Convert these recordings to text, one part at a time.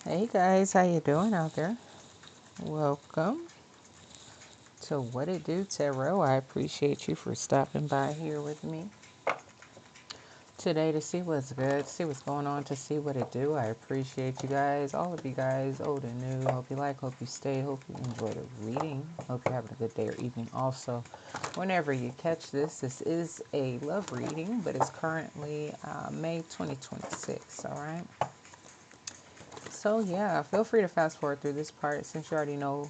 Hey guys, how you doing out there? Welcome to What It Do Tarot. I appreciate you for stopping by here with me today to see what's good, see what's going on, to see what it do. I appreciate you guys, all of you guys, old and new. Hope you like, hope you stay, hope you enjoy the reading. Hope you're having a good day or evening. Also, whenever you catch this is a love reading, but it's currently May 2026. All right. So yeah, feel free to fast forward through this part since you already know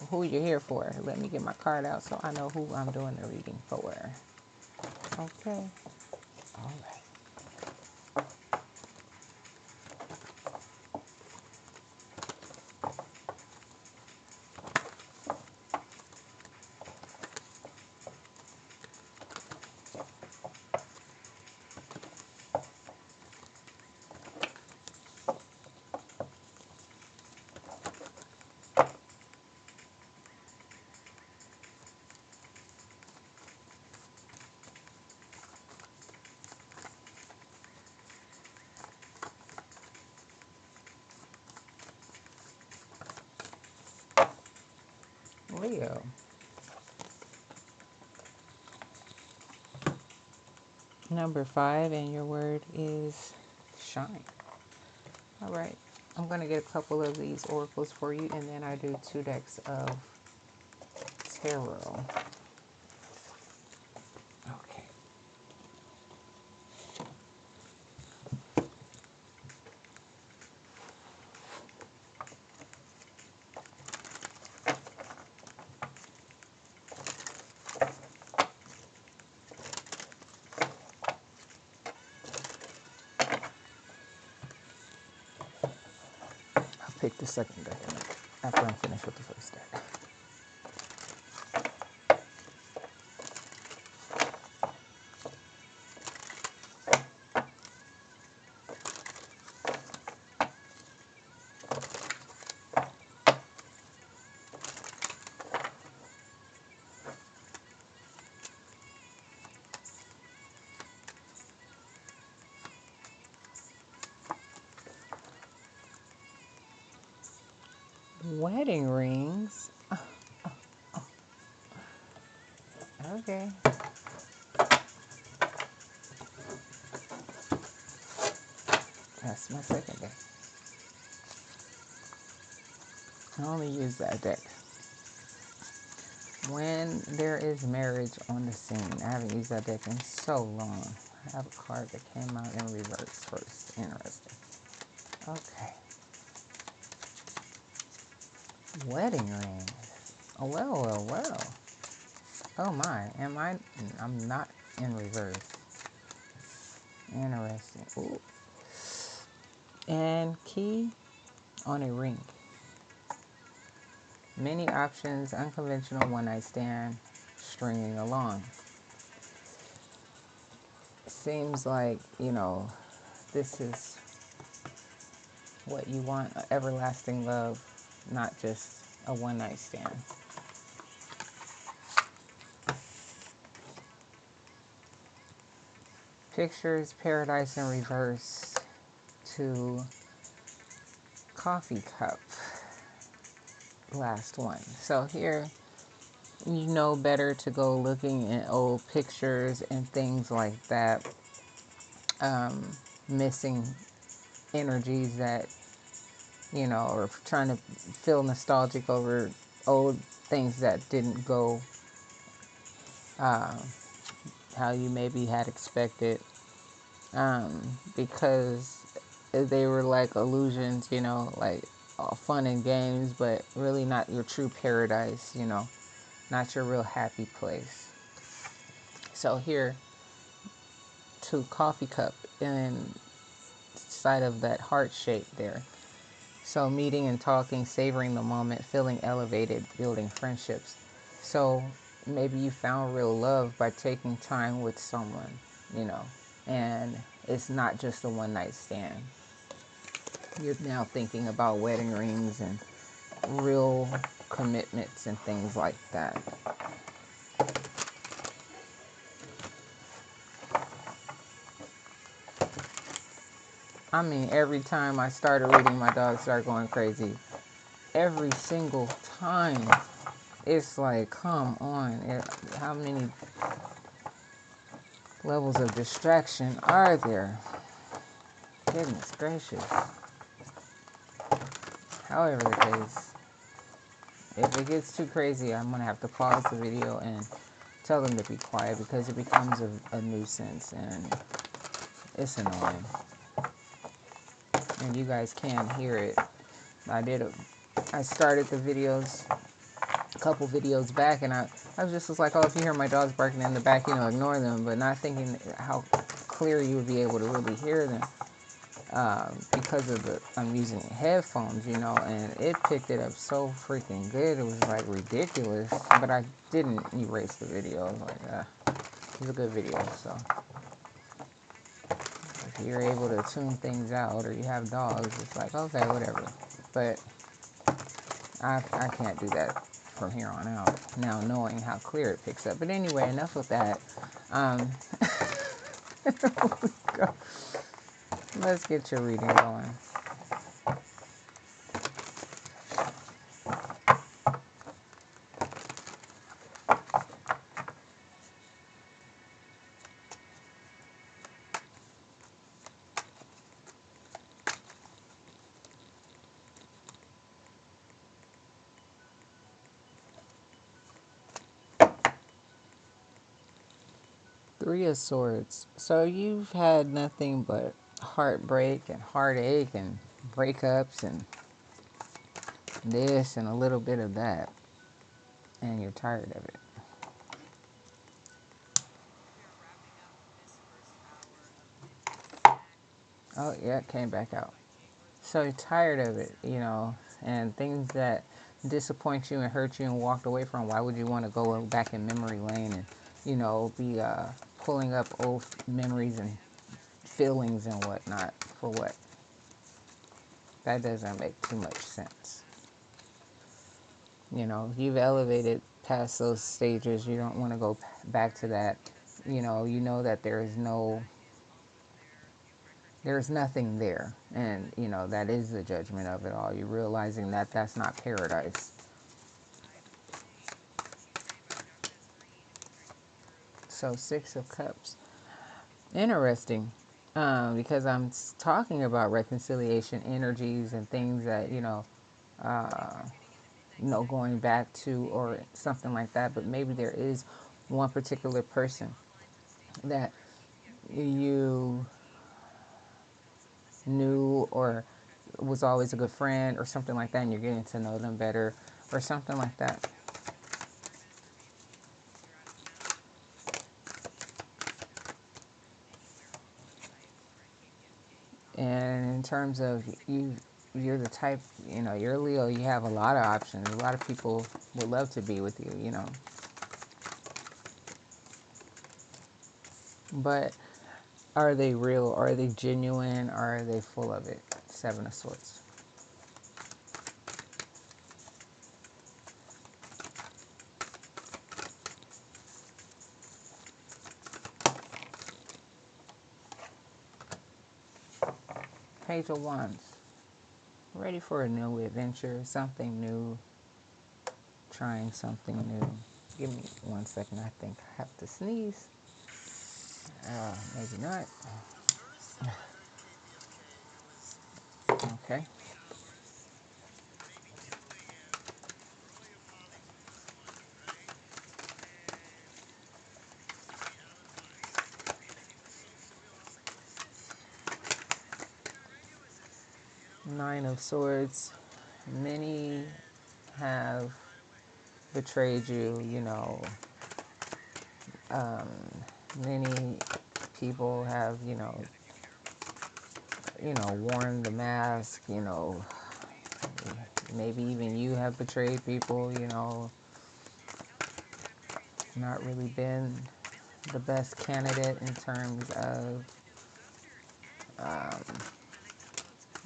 who you're here for. Let me get my card out so I know who I'm doing the reading for. Okay. All right. Leo. Number 5, and your word is shine. All right. I'm going to get a couple of these oracles for you, and then I do 2 decks of tarot. Okay. I'll pick the second deck after I'm finished with the first deck. Wedding rings. Okay. That's my second deck. I only use that deck when there is marriage on the scene. I haven't used that deck in so long. I have a card that came out in reverse first. Interesting. Okay. Wedding ring. Oh, well. Oh my. I'm not in reverse. Interesting. Ooh. And key on a ring. Many options, unconventional one night stand, stringing along. Seems like, this is what you want, everlasting love, not just a one night stand. Pictures, paradise in reverse to coffee cup, last one. So here, you know better to go looking at old pictures and things like that, missing energies that, or trying to feel nostalgic over old things that didn't go how you maybe had expected, because they were like illusions, like fun and games, but really not your true paradise, not your real happy place. So here, to coffee cup inside of that heart shape there. So meeting and talking, savoring the moment, feeling elevated, building friendships. So maybe you found real love by taking time with someone, and it's not just a one night stand. You're now thinking about wedding rings and real commitments and things like that. I mean, every time I started reading, my dog started going crazy. Every single time. It's like, come on. How many levels of distraction are there? Goodness gracious. However the case, if it gets too crazy, I'm going to have to pause the video and tell them to be quiet because it becomes a nuisance and it's annoying. And you guys can hear it. I started the videos a couple videos back, and I was like, oh, if you hear my dogs barking in the back, ignore them, but not thinking how clear you would be able to really hear them because I'm using headphones, and it picked it up so freaking good. It was like ridiculous, but I didn't erase the video. I was like, it was a good video, so if you're able to tune things out or you have dogs, it's like, okay, whatever. But I can't do that from here on out, now knowing how clear it picks up. But anyway, enough with that. Let's get your reading going. Three of Swords. So you've had nothing but heartbreak and heartache and breakups and this and a little bit of that. And you're tired of it. Oh, yeah, it came back out. So you're tired of it, and things that disappoint you and hurt you and walked away from. Why would you want to go back in memory lane and, be pulling up old memories and feelings and whatnot for what? That doesn't make too much sense. You've elevated past those stages. You don't want to go back to that. You know that there's nothing there. And, that is the judgment of it all. You're realizing that that's not paradise. So, Six of Cups. Interesting. Because I'm talking about reconciliation energies and things that, going back to or something like that. But maybe there is one particular person that you knew or was always a good friend or something like that, and you're getting to know them better or something like that. And in terms of you're the type, you're Leo, you have a lot of options. A lot of people would love to be with you. But are they real? Are they genuine? Or are they full of it? Seven of Swords. Page of Wands. Ready for a new adventure, something new, trying something new. Give me 1 second. I think I have to sneeze. Maybe not. Okay. Nine of Swords. Many have betrayed you, many people have, worn the mask, maybe even you have betrayed people, not really been the best candidate in terms of,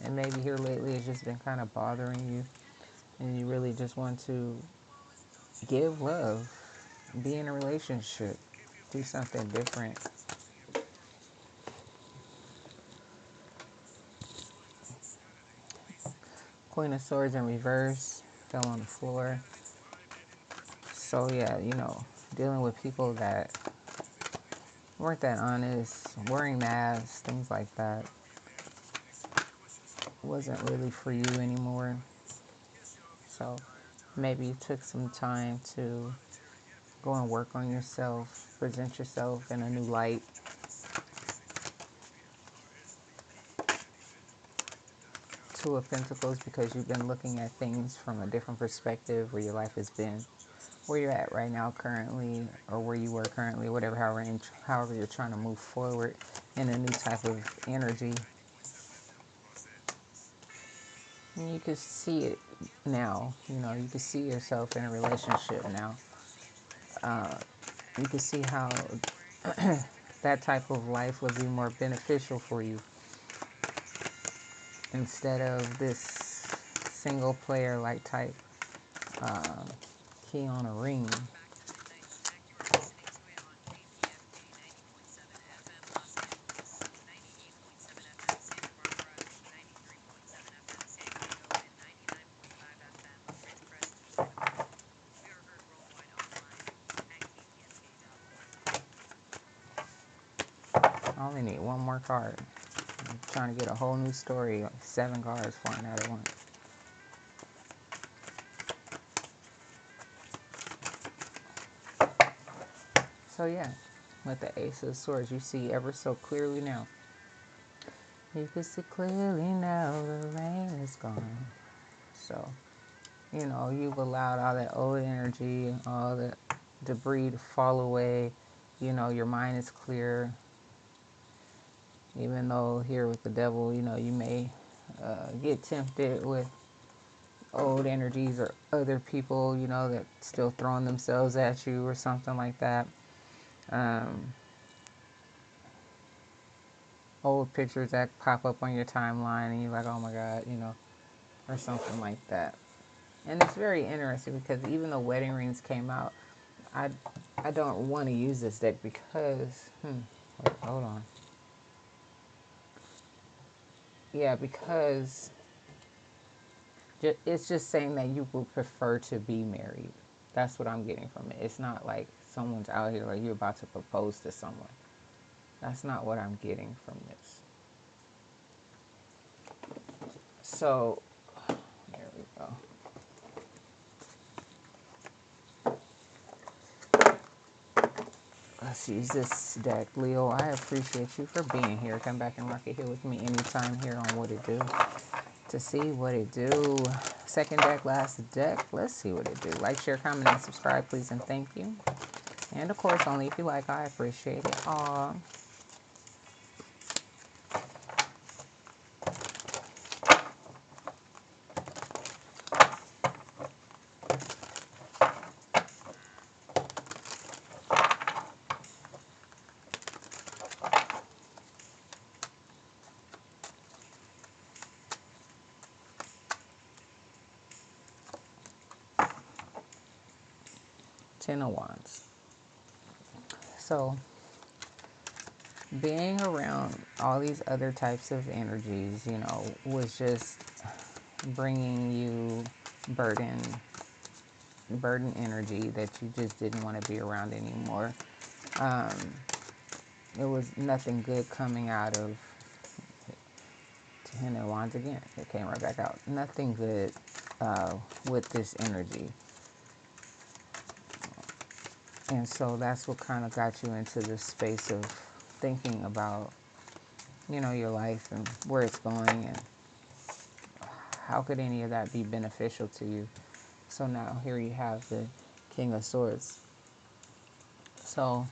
and maybe here lately it's just been kind of bothering you, and you really just want to give love, be in a relationship, do something different. Queen of Swords in reverse. Fell on the floor. So yeah, dealing with people that weren't that honest, wearing masks, things like that, wasn't really for you anymore. So maybe you took some time to go and work on yourself, present yourself in a new light. Two of Pentacles, because you've been looking at things from a different perspective, where your life has been, where you're at right now currently, or where you were currently, whatever, however you're trying to move forward in a new type of energy. And you can see it now. You can see yourself in a relationship now. You can see how that type of life would be more beneficial for you, instead of this single player like type key on a ring. I only need one more card. I'm trying to get a whole new story, like 7 cards flying out at once. So yeah, with the Ace of Swords, you see ever so clearly now. You can see clearly now the rain is gone. So, you've allowed all that old energy, all the debris to fall away. Your mind is clear. Even though here with the devil, you may get tempted with old energies or other people, that still throwing themselves at you or something like that. Old pictures that pop up on your timeline and you're like, oh my God, or something like that. And it's very interesting because even though wedding rings came out, I don't want to use this deck because, wait, hold on. Yeah, because it's just saying that you would prefer to be married. That's what I'm getting from it. It's not like someone's out here like you're about to propose to someone. That's not what I'm getting from this. So, there we go. Let's use this deck. Leo, I appreciate you for being here. Come back and rock it here with me anytime here on What It Do. To see what it do. Second deck, last deck. Let's see what it do. Like, share, comment, and subscribe, please, and thank you. And, of course, only if you like. I appreciate it. Aww. Ten of Wands. So, being around all these other types of energies, was just bringing you burden energy that you just didn't want to be around anymore. It was nothing good coming out of Ten of Wands again. It came right back out. Nothing good with this energy. And so that's what kind of got you into this space of thinking about, your life and where it's going and how could any of that be beneficial to you. So now here you have the King of Swords. So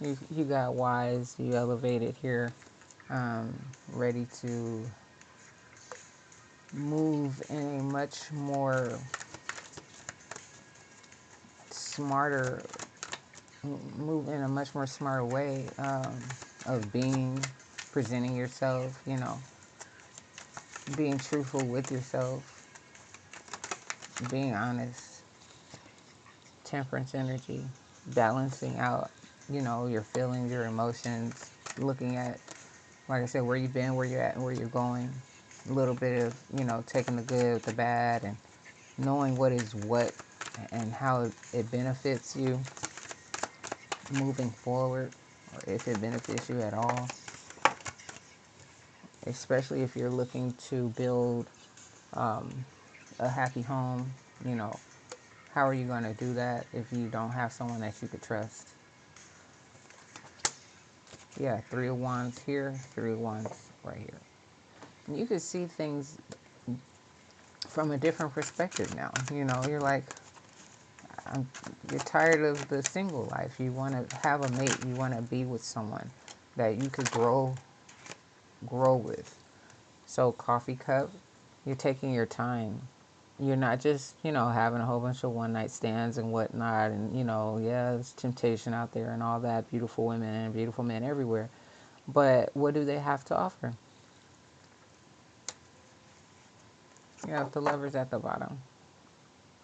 you got wise, you elevated here, ready to move in a much more smarter, move in a much more smarter way of being, presenting yourself, being truthful with yourself, being honest, temperance energy, balancing out, your feelings, your emotions, looking at, like I said, where you've been, where you're at, and where you're going. A little bit of, taking the good with the bad and knowing what is what and how it benefits you moving forward, or if it benefits you at all, especially if you're looking to build a happy home. you know how are you going to do that if you don't have someone that you could trust? Yeah, 3 of Wands here, 3 of Wands right here. And you can see things from a different perspective now. You're like, you're tired of the single life. You want to have a mate. You want to be with someone that you could grow with. So coffee cup, you're taking your time. You're not just, having a whole bunch of one night stands and whatnot. And, yeah, there's temptation out there and all that. Beautiful women and beautiful men everywhere. But what do they have to offer? You have the Lovers at the bottom.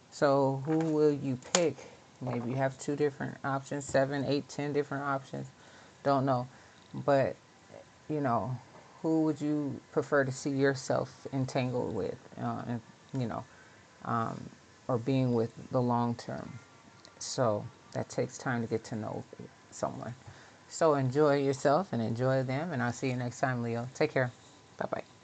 So who will you pick? Maybe you have 2 different options, 7, 8, 10 different options. Don't know. But, you know, who would you prefer to see yourself entangled with, and, you know, um, or being with the long term? So that takes time to get to know someone. So enjoy yourself and enjoy them. And I'll see you next time, Leo. Take care. Bye-bye.